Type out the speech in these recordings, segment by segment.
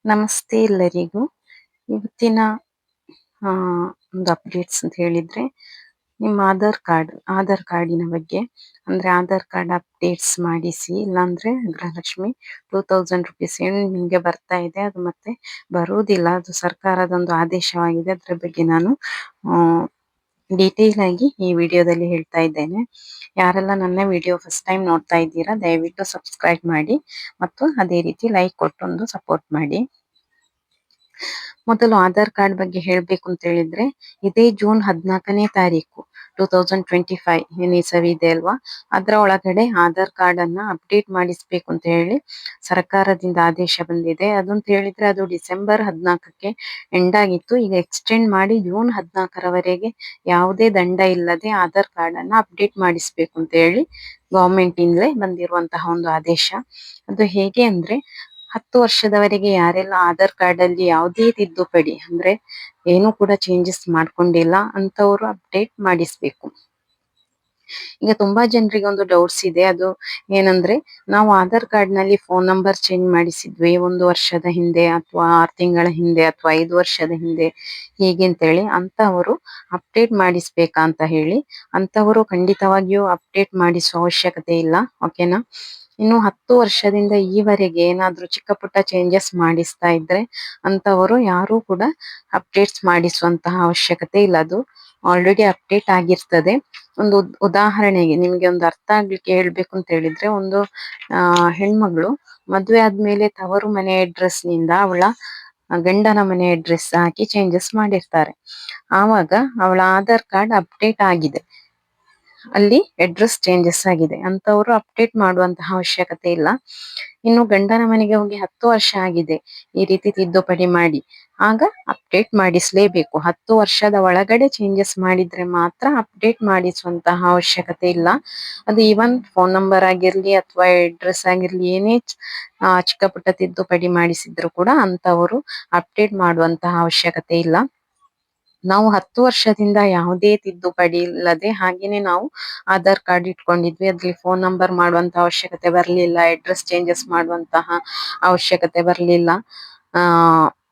ನಮಸ್ತೆ ಎಲ್ಲರಿಗೂ. ಇವತ್ತಿನ ಆ, ಒಂದು ಅಪ್ಡೇಟ್ಸ್ ಅಂತ ಹೇಳಿದ್ರೆ ನಿಮ್ಮ ಆಧಾರ್ ಕಾರ್ಡಿನ ಬಗ್ಗೆ. ಅಂದ್ರೆ ಆಧಾರ್ ಕಾರ್ಡ್ ಅಪ್ಡೇಟ್ಸ್ ಮಾಡಿಸಿ, ಇಲ್ಲಾಂದ್ರೆ ಗೃಹಲಕ್ಷ್ಮಿ 2000 ರುಪೀಸ್ ಏನು ನಿಮ್ಗೆ ಬರ್ತಾ ಇದೆ, ಅದು ಮತ್ತೆ ಬರುವುದಿಲ್ಲ. ಅದು ಸರ್ಕಾರದ ಒಂದು ಆದೇಶವಾಗಿದೆ. ಅದ್ರ ಬಗ್ಗೆ ನಾನು ಡೀಟೇಲ್ ಆಗಿ ಈ ವಿಡಿಯೋದಲ್ಲಿ ಹೇಳ್ತಾ ಇದ್ದೇನೆ. ಯಾರೆಲ್ಲ ನನ್ನ ವಿಡಿಯೋ ಫಸ್ಟ್ ಟೈಮ್ ನೋಡ್ತಾ ಇದ್ದೀರಾ, ದಯವಿಟ್ಟು ಸಬ್ಸ್ಕ್ರೈಬ್ ಮಾಡಿ ಮತ್ತು ಅದೇ ರೀತಿ ಲೈಕ್ ಕೊಟ್ಟು ಒಂದು ಸಪೋರ್ಟ್ ಮಾಡಿ. ಮೊದಲು ಆಧಾರ್ ಕಾರ್ಡ್ ಬಗ್ಗೆ ಹೇಳ್ಬೇಕು ಅಂತ ಹೇಳಿದ್ರೆ, ಇದೇ ಜೂನ್ 14ನೇ ತಾರೀಕು 2025 ಏನ್ ಇಸವಿ ಇದೆ ಅಲ್ವಾ, ಅದರ ಒಳಗಡೆ ಆಧಾರ್ ಕಾರ್ಡ್ ಅನ್ನ ಅಪ್ಡೇಟ್ ಮಾಡಿಸ್ಬೇಕು ಅಂತ ಹೇಳಿ ಸರ್ಕಾರದಿಂದ ಆದೇಶ ಬಂದಿದೆ. ಅದಂತ ಹೇಳಿದ್ರೆ ಅದು ಡಿಸೆಂಬರ್ 14ಕ್ಕೆ ಎಂಡ್ ಆಗಿತ್ತು. ಈಗ ಎಕ್ಸ್ಟೆಂಡ್ ಮಾಡಿ ಜೂನ್ 14ರವರೆಗೆ ಯಾವುದೇ ದಂಡ ಇಲ್ಲದೆ ಆಧಾರ್ ಕಾರ್ಡ್ ಅನ್ನ ಅಪ್ಡೇಟ್ ಮಾಡಿಸ್ಬೇಕು ಅಂತ ಹೇಳಿ ಗವರ್ಮೆಂಟ್ ಇಂದಲೇ ಬಂದಿರುವಂತಹ ಒಂದು ಆದೇಶ. ಅದು ಹೇಗೆ ಅಂದ್ರೆ, 10 ವರ್ಷದವರೆಗೆ ಯಾರೆಲ್ಲ ಆಧಾರ್ ಕಾರ್ಡ್ ಅಲ್ಲಿ ಯಾವುದೇ ತಿದ್ದುಪಡಿ ಅಂದ್ರೆ ಏನು ಕೂಡ ಚೇಂಜಸ್ ಮಾಡ್ಕೊಂಡಿಲ್ಲ ಅಂತವರು ಅಪ್ಡೇಟ್ ಮಾಡಿಸ್ಬೇಕು. ಈಗ ತುಂಬಾ ಜನರಿಗೆ ಒಂದು ಡೌಟ್ಸ್ ಇದೆ. ಅದು ಏನಂದ್ರೆ, ನಾವು ಆಧಾರ್ ಕಾರ್ಡ್ ನಲ್ಲಿ ಫೋನ್ ನಂಬರ್ ಚೇಂಜ್ ಮಾಡಿಸಿದ್ವಿ 1 ವರ್ಷದ ಹಿಂದೆ, ಅಥವಾ 6 ತಿಂಗಳ ಹಿಂದೆ, ಅಥವಾ 5 ವರ್ಷದ ಹಿಂದೆ, ಹೀಗೆ ಅಂತೇಳಿ ಅಂತವರು ಅಪ್ಡೇಟ್ ಮಾಡಿಸ್ಬೇಕಾ ಅಂತ ಹೇಳಿ. ಅಂತವರು ಖಂಡಿತವಾಗಿಯೂ ಅಪ್ಡೇಟ್ ಮಾಡಿಸುವ ಅವಶ್ಯಕತೆ ಇಲ್ಲ, ಓಕೆನಾ. ಇನ್ನು 10 ವರ್ಷದಿಂದ ಈವರೆಗೆ ಏನಾದ್ರೂ ಚಿಕ್ಕ ಪುಟ್ಟ ಚೇಂಜಸ್ ಮಾಡಿಸ್ತಾ ಇದ್ರೆ ಅಂತವರು ಯಾರು ಕೂಡ ಅಪ್ಡೇಟ್ಸ್ ಮಾಡಿಸುವಂತಹ ಅವಶ್ಯಕತೆ ಇಲ್ಲ. ಅದು ಆಲ್ರೆಡಿ ಅಪ್ಡೇಟ್ ಆಗಿರ್ತದೆ. ಒಂದು ಉದಾಹರಣೆಗೆ ನಿಮ್ಗೆ ಒಂದು ಅರ್ಥ ಆಗ್ಲಿಕ್ಕೆ ಹೇಳ್ಬೇಕು ಅಂತ ಹೇಳಿದ್ರೆ, ಒಂದು ಹೆಣ್ಮಗಳು ಮದುವೆ ಆದ್ಮೇಲೆ ತವರು ಮನೆ ಅಡ್ರೆಸ್ ನಿಂದ ಅವಳ ಗಂಡನ ಮನೆ ಅಡ್ರೆಸ್ ಹಾಕಿ ಚೇಂಜಸ್ ಮಾಡಿರ್ತಾರೆ. ಆವಾಗ ಅವಳ ಆಧಾರ್ ಕಾರ್ಡ್ ಅಪ್ಡೇಟ್ ಆಗಿದೆ, ಅಲ್ಲಿ ಅಡ್ರೆಸ್ ಚೇಂಜಸ್ ಆಗಿದೆ, ಅಂತವರು ಅಪ್ಡೇಟ್ ಮಾಡುವಂತಹ ಅವಶ್ಯಕತೆ ಇಲ್ಲ. ಇನ್ನು ಗಂಡನ ಮನೆಗೆ ಹೋಗಿ 10 ವರ್ಷ ಆಗಿದೆ ಈ ರೀತಿ ತಿದ್ದುಪಡಿ ಮಾಡಿ, ಆಗ ಅಪ್ಡೇಟ್ ಮಾಡಿಸ್ಲೇಬೇಕು. 10 ವರ್ಷದ ಒಳಗಡೆ ಚೇಂಜಸ್ ಮಾಡಿದ್ರೆ ಮಾತ್ರ ಅಪ್ಡೇಟ್ ಮಾಡಿಸುವಂತಹ ಅವಶ್ಯಕತೆ ಇಲ್ಲ. ಅದು ಈವನ್ ಫೋನ್ ನಂಬರ್ ಆಗಿರ್ಲಿ ಅಥವಾ ಅಡ್ರೆಸ್ ಆಗಿರ್ಲಿ, ಏನೇ ಚಿಕ್ಕ ಪುಟ್ಟ ತಿದ್ದುಪಡಿ ಮಾಡಿಸಿದ್ರು ಕೂಡ ಅಂತವರು ಅಪ್ಡೇಟ್ ಮಾಡುವಂತಹ ಅವಶ್ಯಕತೆ ಇಲ್ಲ. ನಾವು 10 ವರ್ಷದಿಂದ ಯಾವುದೇ ತಿದ್ದುಪಡಿ ಇಲ್ಲದೆ ಹಾಗೇನೆ ನಾವು ಆಧಾರ್ ಕಾರ್ಡ್ ಇಟ್ಕೊಂಡಿದ್ವಿ. ಅದ್ರಲ್ಲಿ ಫೋನ್ ನಂಬರ್ ಮಾಡುವಂತ ಅವಶ್ಯಕತೆ ಬರಲಿಲ್ಲ, ಅಡ್ರೆಸ್ ಚೇಂಜಸ್ ಮಾಡುವಂತಹ ಅವಶ್ಯಕತೆ ಬರಲಿಲ್ಲ. ಆ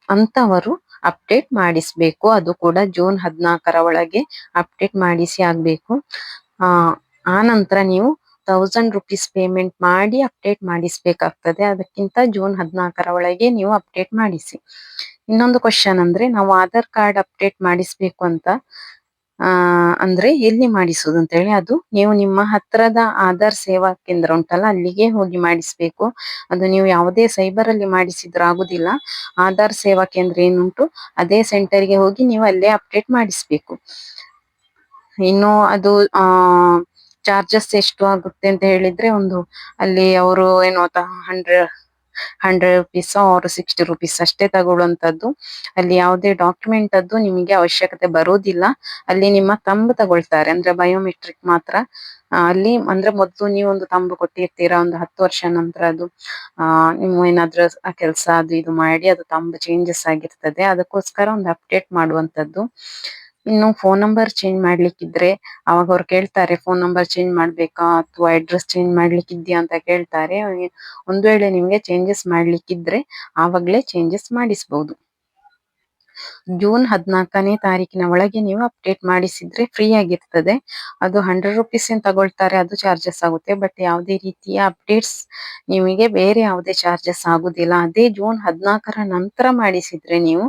ಅಂತವರು ಅಪ್ಡೇಟ್ ಮಾಡಿಸ್ಬೇಕು. ಅದು ಕೂಡ ಜೂನ್ 14ರ ಒಳಗೆ ಅಪ್ಡೇಟ್ ಮಾಡಿಸಿ ಆಗ್ಬೇಕು. ಆ ನಂತರ ನೀವು 1000 ರುಪೀಸ್ ಪೇಮೆಂಟ್ ಮಾಡಿ ಅಪ್ಡೇಟ್ ಮಾಡಿಸ್ಬೇಕಾಗ್ತದೆ. ಅದಕ್ಕಿಂತ ಜೂನ್ 14ರ ಒಳಗೆ ನೀವು ಅಪ್ಡೇಟ್ ಮಾಡಿಸಿ. ಇನ್ನೊಂದು ಕ್ವಶನ್ ಅಂದ್ರೆ, ನಾವು ಆಧಾರ್ ಕಾರ್ಡ್ ಅಪ್ಡೇಟ್ ಮಾಡಿಸ್ಬೇಕು ಅಂತ ಅಂದ್ರೆ ಎಲ್ಲಿ ಮಾಡಿಸುದು ಅಂತ ಹೇಳಿ. ಅದು ನೀವು ನಿಮ್ಮ ಹತ್ರದ ಆಧಾರ್ ಸೇವಾ ಕೇಂದ್ರ ಉಂಟಲ್ಲ, ಅಲ್ಲಿಗೆ ಹೋಗಿ ಮಾಡಿಸ್ಬೇಕು. ಅದು ನೀವು ಯಾವುದೇ ಸೈಬರ್ ಅಲ್ಲಿ ಮಾಡಿಸಿದ್ರು ಆಗುದಿಲ್ಲ. ಆಧಾರ್ ಸೇವಾ ಕೇಂದ್ರ ಏನುಂಟು ಅದೇ ಸೆಂಟರ್ಗೆ ಹೋಗಿ ನೀವು ಅಲ್ಲೇ ಅಪ್ಡೇಟ್ ಮಾಡಿಸ್ಬೇಕು. ಇನ್ನು ಅದು ಚಾರ್ಜಸ್ ಎಷ್ಟು ಆಗುತ್ತೆ ಅಂತ ಹೇಳಿದ್ರೆ, ಒಂದು ಅಲ್ಲಿ ಅವರು ಏನೋ 100 ರುಪೀಸ್ ಆರ್ 60 ರುಪೀಸ್ ಅಷ್ಟೇ ತಗೊಳ್ಳುವಂತದ್ದು. ಅಲ್ಲಿ ಯಾವುದೇ ಡಾಕ್ಯುಮೆಂಟ್ ಅದ್ದು ನಿಮಗೆ ಅವಶ್ಯಕತೆ ಬರೋದಿಲ್ಲ. ಅಲ್ಲಿ ನಿಮ್ಮ ತಂಬು ತಗೊಳ್ತಾರೆ, ಅಂದ್ರೆ ಬಯೋಮೆಟ್ರಿಕ್ ಮಾತ್ರ. ಅಲ್ಲಿ ಅಂದ್ರೆ ಮೊದಲು ನೀವು ಒಂದು ತಂಬು ಕೊಟ್ಟಿರ್ತೀರಾ, ಒಂದು 10 ವರ್ಷ ನಂತರ ಅದು ನೀವು ಏನಾದ್ರೂ ಕೆಲಸ ಅದು ಇದು ಮಾಡಿ ಅದು ತಂಬು ಚೇಂಜಸ್ ಆಗಿರ್ತದೆ, ಅದಕ್ಕೋಸ್ಕರ ಒಂದು ಅಪ್ಡೇಟ್ ಮಾಡುವಂತದ್ದು. ಇನ್ನು ಫೋನ್ ನಂಬರ್ ಚೇಂಜ್ ಮಾಡ್ಲಿಕ್ಕಿದ್ರೆ ಅವಾಗ ಅವ್ರು ಕೇಳ್ತಾರೆ, ಫೋನ್ ನಂಬರ್ ಚೇಂಜ್ ಮಾಡ್ಬೇಕಾ ಅಥವಾ ಅಡ್ರೆಸ್ ಚೇಂಜ್ ಮಾಡ್ಲಿಕ್ಕಿದ್ಯಾ ಅಂತ ಕೇಳ್ತಾರೆ. ಒಂದು ವೇಳೆ ನಿಮ್ಗೆ ಚೇಂಜಸ್ ಮಾಡ್ಲಿಕ್ಕಿದ್ರೆ ಆವಾಗ್ಲೇ ಚೇಂಜಸ್ ಮಾಡಿಸ್ಬೋದು. ಜೂನ್ 14ನೇ ತಾರೀಕಿನ ಒಳಗೆ ನೀವು ಅಪ್ಡೇಟ್ ಮಾಡಿಸಿದ್ರೆ ಫ್ರೀ ಆಗಿರ್ತದೆ. ಅದು 100 ರುಪೀಸ್ ಏನ್ ತಗೊಳ್ತಾರೆ, ಅದು ಚಾರ್ಜಸ್ ಆಗುತ್ತೆ. ಬಟ್ ಯಾವುದೇ ರೀತಿಯ ಅಪ್ಡೇಟ್ಸ್ ನಿಮಗೆ ಬೇರೆ ಯಾವುದೇ ಚಾರ್ಜಸ್ ಆಗುದಿಲ್ಲ. ಅದೇ ಜೂನ್ 14ರ ನಂತರ ಮಾಡಿಸಿದ್ರೆ ನೀವು,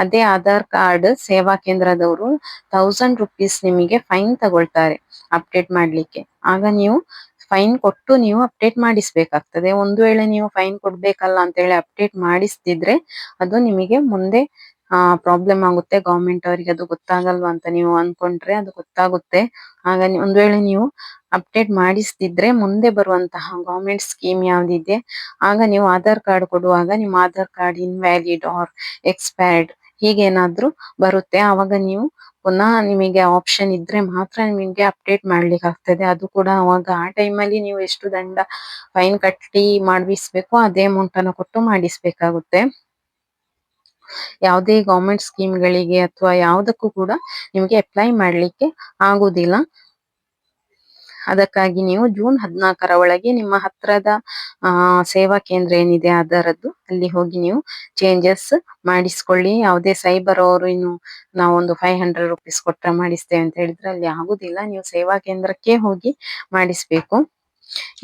ಅದೇ ಆಧಾರ್ ಕಾರ್ಡ್ ಸೇವಾ ಕೇಂದ್ರದವರು 1000 ರುಪೀಸ್ ನಿಮಗೆ ಫೈನ್ ತಗೊಳ್ತಾರೆ ಅಪ್ಡೇಟ್ ಮಾಡ್ಲಿಕ್ಕೆ. ಆಗ ನೀವು ಫೈನ್ ಕೊಟ್ಟು ನೀವು ಅಪ್ಡೇಟ್ ಮಾಡಿಸ್ಬೇಕಾಗ್ತದೆ. ಒಂದು ವೇಳೆ ನೀವು ಫೈನ್ ಕೊಡ್ಬೇಕಲ್ಲ ಅಂತ ಹೇಳಿ ಅಪ್ಡೇಟ್ ಮಾಡಿಸ್ತಿದ್ರೆ ಅದು ನಿಮಗೆ ಮುಂದೆ ಪ್ರಾಬ್ಲಮ್ ಆಗುತ್ತೆ. ಗವರ್ಮೆಂಟ್ ಅವರಿಗೆ ಅದು ಗೊತ್ತಾಗಲ್ವಾ ಅಂತ ನೀವು ಅನ್ಕೊಂಡ್ರೆ ಅದು ಗೊತ್ತಾಗುತ್ತೆ. ಆಗ ಒಂದು ವೇಳೆ ನೀವು ಅಪ್ಡೇಟ್ ಮಾಡಿಸ್ತಿದ್ರೆ ಮುಂದೆ ಬರುವಂತಹ ಗವರ್ಮೆಂಟ್ ಸ್ಕೀಮ್ ಯಾವ್ದಿದೆ, ಆಗ ನೀವು ಆಧಾರ್ ಕಾರ್ಡ್ ಕೊಡುವಾಗ ನಿಮ್ಮ Aadhaar card invalid or expired ಹೀಗೇನಾದ್ರೂ ಬರುತ್ತೆ. ಆವಾಗ ನೀವು ಪುನಃ ನಿಮಗೆ ಆಪ್ಷನ್ ಇದ್ರೆ ಮಾತ್ರ ನಿಮಗೆ ಅಪ್ಡೇಟ್ ಮಾಡ್ಲಿಕ್ಕೆ ಆಗ್ತದೆ. ಅದು ಕೂಡ ಅವಾಗ ಆ ಟೈಮಲ್ಲಿ ನೀವು ಎಷ್ಟು ದಂಡ ಫೈನ್ ಕಟ್ಟಿ ಮಾಡಿಸ್ಬೇಕು ಅದೇ ಅಮೌಂಟ್ ಅನ್ನು ಕೊಟ್ಟು ಮಾಡಿಸ್ಬೇಕಾಗುತ್ತೆ. ಯಾವುದೇ ಗವರ್ಮೆಂಟ್ ಸ್ಕೀಮ್ಗಳಿಗೆ ಅಥವಾ ಯಾವುದಕ್ಕೂ ಕೂಡ ನಿಮಗೆ ಅಪ್ಲೈ ಮಾಡ್ಲಿಕ್ಕೆ ಆಗುದಿಲ್ಲ. ಅದಕ್ಕಾಗಿ ನೀವು ಜೂನ್ 14ರ ಒಳಗೆ ನಿಮ್ಮ ಹತ್ರದ ಸೇವಾ ಕೇಂದ್ರ ಏನಿದೆ ಅದರದ್ದು ಅಲ್ಲಿ ಹೋಗಿ ನೀವು ಚೇಂಜಸ್ ಮಾಡಿಸ್ಕೊಳ್ಳಿ. ಯಾವುದೇ ಸೈಬರ್ ಅವರು ಇನ್ನು ನಾವೊಂದು 500 ರುಪೀಸ್ ಕೊಟ್ರೆ ಮಾಡಿಸ್ತೇವೆ ಅಂತ ಹೇಳಿದ್ರೆ ಅಲ್ಲಿ ಆಗುದಿಲ್ಲ. ನೀವು ಸೇವಾ ಕೇಂದ್ರಕ್ಕೆ ಹೋಗಿ ಮಾಡಿಸ್ಬೇಕು.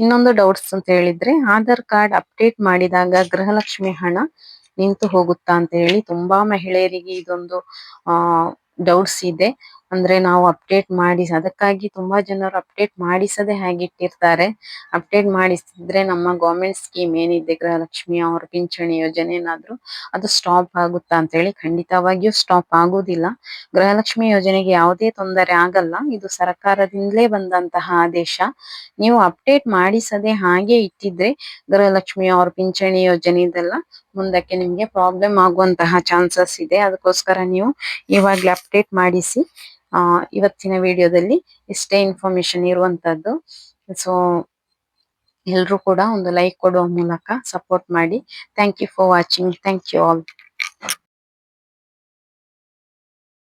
ಇನ್ನೊಂದು ಡೌಟ್ಸ್ ಅಂತ ಹೇಳಿದ್ರೆ ಆಧಾರ್ ಕಾರ್ಡ್ ಅಪ್ಡೇಟ್ ಮಾಡಿದಾಗ ಗೃಹಲಕ್ಷ್ಮಿ ಹಣ ನಿಂತು ಹೋಗುತ್ತಾ ಅಂತ ಹೇಳಿ ತುಂಬಾ ಮಹಿಳೆಯರಿಗೆ ಇದೊಂದು ಆ ಡೌಟ್ಸ್ ಇದೆ. ಅಂದ್ರೆ ನಾವು ಅಪ್ಡೇಟ್ ಅದಕ್ಕಾಗಿ ತುಂಬಾ ಜನರು ಅಪ್ಡೇಟ್ ಮಾಡಿಸದೆ ಹಾಗೆ ಇಟ್ಟಿರ್ತಾರೆ. ಅಪ್ಡೇಟ್ ಮಾಡಿಸಿದ್ರೆ ನಮ್ಮ ಗವರ್ಮೆಂಟ್ ಸ್ಕೀಮ್ ಏನಿದೆ ಗೃಹಲಕ್ಷ್ಮಿ ಅವರ ಪಿಂಚಣಿ ಯೋಜನೆ ಏನಾದ್ರು ಅದು ಸ್ಟಾಪ್ ಆಗುತ್ತಾ ಅಂತ ಹೇಳಿ ಖಂಡಿತವಾಗಿಯೂ ಸ್ಟಾಪ್ ಆಗುದಿಲ್ಲ. ಗೃಹಲಕ್ಷ್ಮಿ ಯೋಜನೆಗೆ ಯಾವುದೇ ತೊಂದರೆ ಆಗಲ್ಲ. ಇದು ಸರ್ಕಾರದಿಂದಲೇ ಬಂದಂತಹ ಆದೇಶ. ನೀವು ಅಪ್ಡೇಟ್ ಮಾಡಿಸದೆ ಹಾಗೆ ಇಟ್ಟಿದ್ರೆ ಗೃಹಲಕ್ಷ್ಮಿ ಅವ್ರ ಪಿಂಚಣಿ ಯೋಜನೆ ಇದೆಲ್ಲ ಮುಂದಕ್ಕೆ ನಿಮ್ಗೆ ಪ್ರಾಬ್ಲಮ್ ಆಗುವಂತಹ ಚಾನ್ಸಸ್ ಇದೆ. ಅದಕ್ಕೋಸ್ಕರ ನೀವು ಇವಾಗ್ಲೇ ಅಪ್ಡೇಟ್ ಮಾಡಿಸಿ. ಇವತ್ತಿನ ವಿಡಿಯೋದಲ್ಲಿ ಇಷ್ಟೇ ಇನ್ಫಾರ್ಮೇಶನ್ ಇರುವಂತದ್ದು. ಸೊ ಎಲ್ರೂ ಕೂಡ ಒಂದು ಲೈಕ್ ಕೊಡುವ ಮೂಲಕ ಸಪೋರ್ಟ್ ಮಾಡಿ. Thank you for watching. Thank you all.